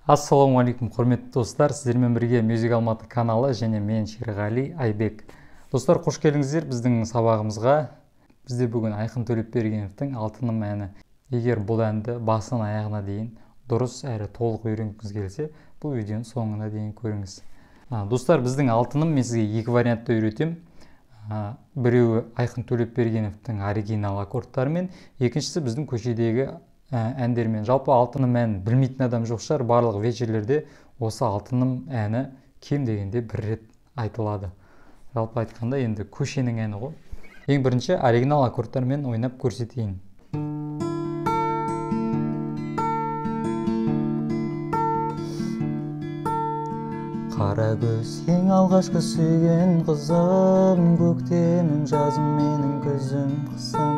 Ассаламу алейкум, құрметті достар, сіздермен бірге Music Алматы каналы және мен Шерғали Айбек. Достар, қош келдіңіздер біздің сабағымызға. Бізде бүгін Айқын Төлепбергеновтың Алтыным әні. Егер бұл әнді басынан аяғына дейін дұрыс әрі толық үйренгіңіз келсе, бұл видеоның соңына дейін көріңіз. Достар, біздің Алтыным мен сізге екі вариантта үйретем. Біреуі Айқын Төлепбергеновтың оригинал аккордтарымен, екіншісі біздің көшедегі әндермен. Жалпы Алтыным әнін білмейтін адам жоқ шығар, барлық вечерлерде осы Алтыным әні кем дегенде бір рет айтылады. Жалпы айтқанда енді көшенің әні ғой. Ең бірінші оригинал аккордтармен ойнап көрсетейін. Қара көз ең алғашқы сүйген қызым, көктемім жазым менің көзім қысым.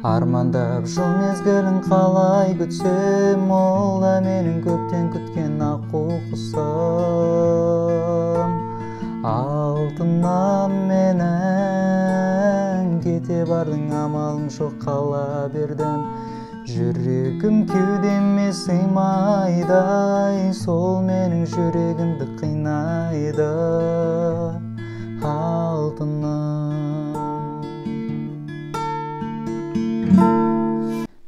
Армандап жыл мезгілін қалай күтсем, ол да менің көптен күткен аққу құсым. Алтыным менің кете бардың, амалым жоқ қала бердім. Жүрегім кеудеме сыймайды, сол менің жүрегімді қинайды. Алтыным.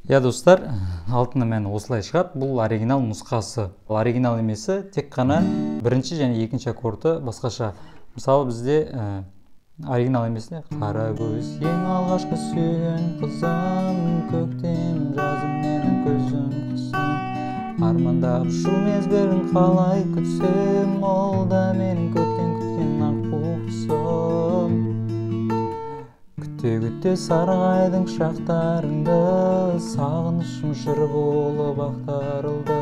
Я, достар, Алтыным әні осылай шығады. Бұл оригинал нұсқасы. Оригинал емесі тек қана бірінші және екінші аккорды басқаша. Мысалы бізде оригинал емесіне қара көз ең алғашқы сүйген қызым, көктем жазым менің көзім қысым. Армандап жыл мезгілін қалай күтсем, ол да менің көптен күткен аққу құсым. Күте сарғайдың шақтарыңды, сағынышым жыр болып ақтарылды.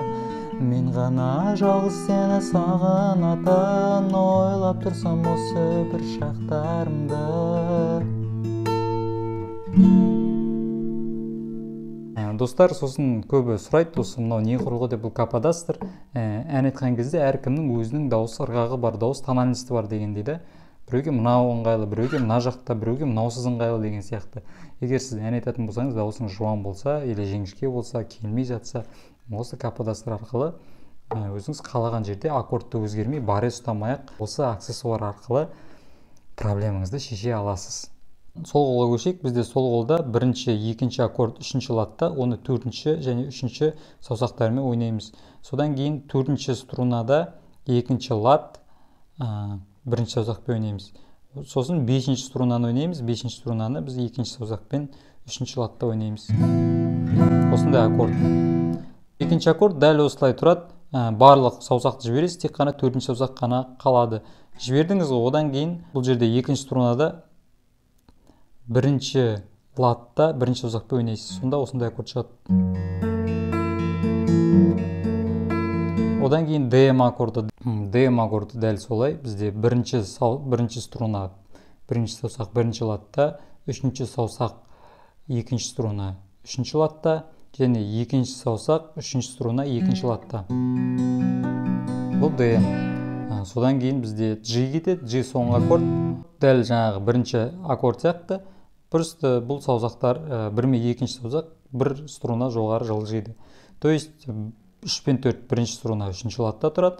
Мен ғана жалғыз сені сағынатын, ойлап тұрсам осы бір шақтарымды. Достар, сосын көбі сұрайды, осы мынау не құрылғы деп, бұл каподастр. Ән айтқан кезде әркімнің өзінің дауыс ырғағы бар, дауыс тональності бар деген дейді. Біреуге мынау ыңғайлы, біреуге мына жақта, біреуге мынаусыз ыңғайлы деген сияқты. Егер сіз ән айтатын болсаңыз, даусыңыз жуан болса, или жіңішке болса, келмей жатса, осы каподастр арқылы өзіңіз қалаған жерде аккордты өзгермей, баре ұстамай-ақ, осы аксессуар арқылы проблемаңызды шеше аласыз. Сол қолға көшейік. Бізде сол қолда бірінші, екінші аккорд үшінші латта, оны төртінші және үшінші саусақтарымен ойнаймыз. Содан кейін төртінші струнада екінші лат, бірінші саусақпен ойнаймыз. Сосын бесінші струнаны ойнаймыз. Бесінші струнаны біз екінші саусақпен үшінші латта ойнаймыз. Осындай аккорд. Екінші аккорд дәл осылай тұрады. Барлық саусақты жібересіз, тек қана төртінші саусақ қана қалады. Жібердіңіз ғой, одан кейін бұл жерде екінші струнада бірінші латта бірінші саусақпен ойнайсыз. Сонда осындай аккорд шығады. Одан кейін ДМ аккорды. ДМ аккорды дәл солай. Бізде бірінші струна, бірінші саусақ бірінші латта, үшінші саусақ екінші струна үшінші латта, және екінші саусақ үшінші струна екінші латта. Бұл ДМ. Содан кейін бізде G кетеді. G соңғы аккорд. Дәл жаңағы бірінші аккорд сияқты. Просто бұл саусақтар бірме екінші саусақ бір струна жоғары жылжиды. То есть 3 пен 4 бірінші струна үшінші латта тұрады.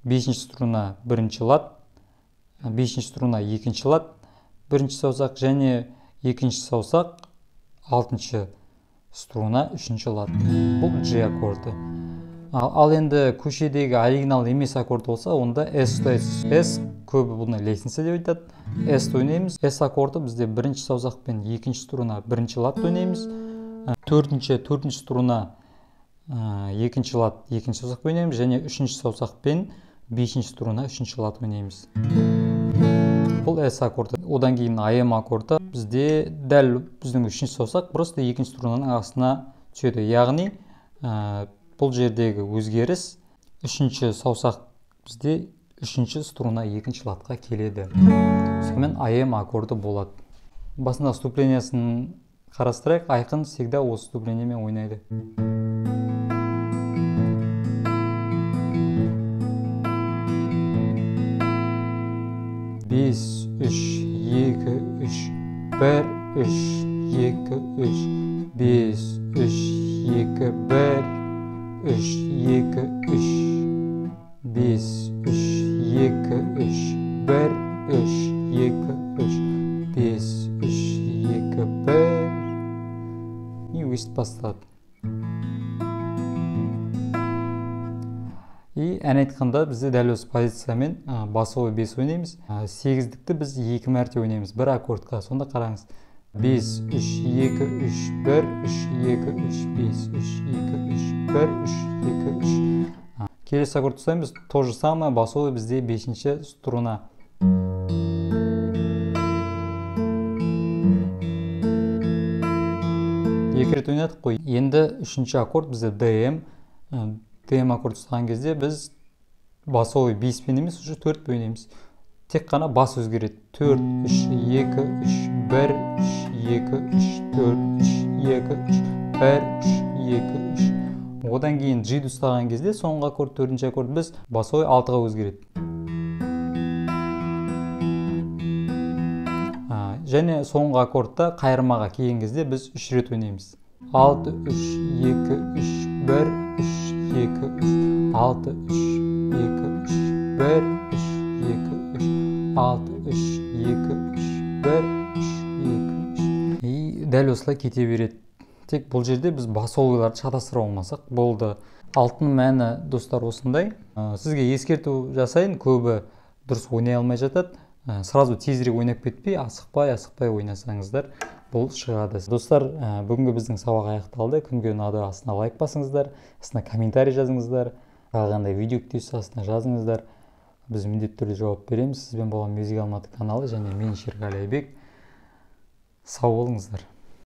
Бесінші струна бірінші лат, бесінші струна екінші лат, бірінші саусақ, және екінші саусақ алтыншы струна үшінші лат. Бұл G аккорды. Ал енді көшедегі оригинал емес аккорд болса, онда S ұстайсыз. S көбі бұны лестница деп айтады. S ойнаймыз. S аккорды бізде бірінші саусақпен екінші струна бірінші лат ойнаймыз. Төртінші струна екінші лат екінші саусақ ойнаймыз, және үшінші саусақпен бесінші струна үшінші лат ойнаймыз. Бұл S аккорды. Одан кейін AM аккорды. Бізде дәл біздің үшінші саусақ просто екінші струнаның астына түседі. Яғни бұл жердегі өзгеріс үшінші саусақ бізде үшінші струна екінші латқа келеді. Сонымен AM аккорды болады. Басында вступлениясын қарастырайық. Айқын всегда осы вступлениямен ойнайды. 5, 3, 2, 3, 1, 3, 2, 3, 5, 3, 2, 1, 3, 2 3 5 3 2 3 1 3 2 3 5 3 2 1 и өстіп бастады. И ән айтқанда бізде дәл осы позициямен басовой 5 ойнаймыз. 8-дікті біз 2 мәрте ойнаймыз бір аккордқа. Сонда қараңыз. 5 3 2 3 1 3 2 3 5 3 2 3 1 3 2 3. Келесі аккорд ұстаймыз. То же самое басовой бізде 5-ші струна. Екі рет ойнадық қой. Енді 3-ші аккорд бізде ДМ. ДМ аккорд ұстаған кезде біз басовой 5 пен емес, уже 4 пен ойнаймыз. Тек қана бас өзгереді. 4 3 2 3 1 3 2 3 4 3 2 3 1 3 2 3. Одан кейін G-ді ұстаған кезде соңғы аккорд, 4-ші аккорд біз басовой 6-ға өзгереді. Және соңғы аккордта қайырмаға келген кезде біз 3 рет ойнаймыз. 6 3 2 3 1 3 2 3 6 3 2 3 1 3 2 3 6 3 2 3 1 3 2 3. И дәл осылай кете береді. Тек бұл жерде біз басовойларды шатастыра алмасақ болды. Алтын мәні достар осындай. Сізге ескерту жасайын, көбі дұрыс ойнай алмай жатады. Сразу тезірек ойнап кетпей, асықпай ойнасаңыздар бұл шығады. Достар, бүгінгі біздің сабақ аяқталды. Күнге ұнады, астына лайк басыңыздар, астына комментарий жазыңыздар, қандай видео күтесіз астына жазыңыздар. Біз міндетті түрде жауап береміз. Сізбен болған Music Алматы каналы және мен Шерғали Айбек. Сау болыңыздар.